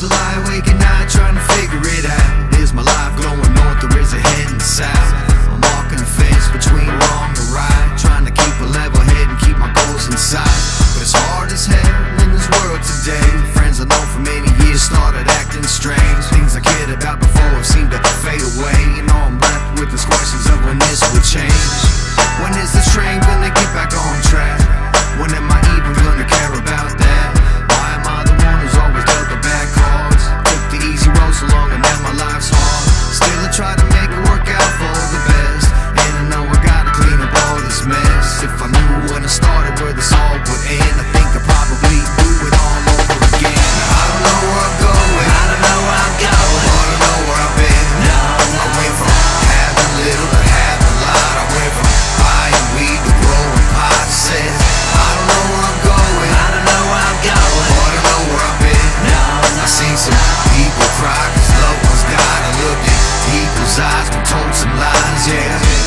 Sometimes I lie awake at night trying to figure it out. Is my life going north or is it heading south? I'm walking a fence between wrong and right, trying to keep a level head and keep my goals in sight. But it's hard as hell in this world today. Friends I know for many years started acting strange. Things I cared about before seem to fade away, and all I'm left with is questions of when this will change. When is this train gonna get back on track? When am I even gonna care about that? Why am I the one who's always dealt the bad cards? Took the easy road so long and now my life's hard. Still I try to make it work out for the best, and I know I gotta clean up all this mess. If I knew when I started where this all would end, I think I'd probably do it all over again. I don't know where I'm going, I don't know where I'm going, but I know where I've been. No, I went from having little to having a lot. I went from buying weed to growing pot. Says I don't know where I'm going, I don't know where I'm going, but I know where I've been. No, I seen some people cry cause loved ones died. I looked in people's eyes and told some lies, yeah.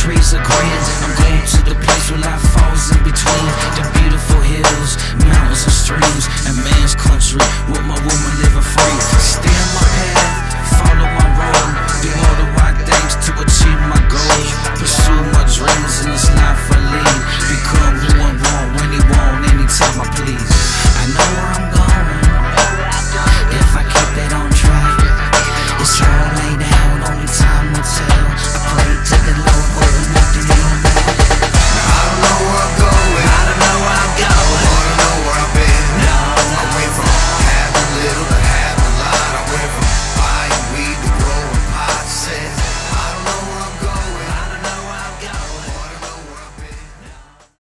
Trees are green. I'm going to the place where life falls in between the beautiful hills, mountains and streams, and man's country with my woman living free. Stay on my path, follow my road, do all the right things to achieve my goals, pursue my dreams in this life I lead, become who I want when he want, anytime I please. I know where I'm going if I keep that on track. It's all laid out, only time will tell.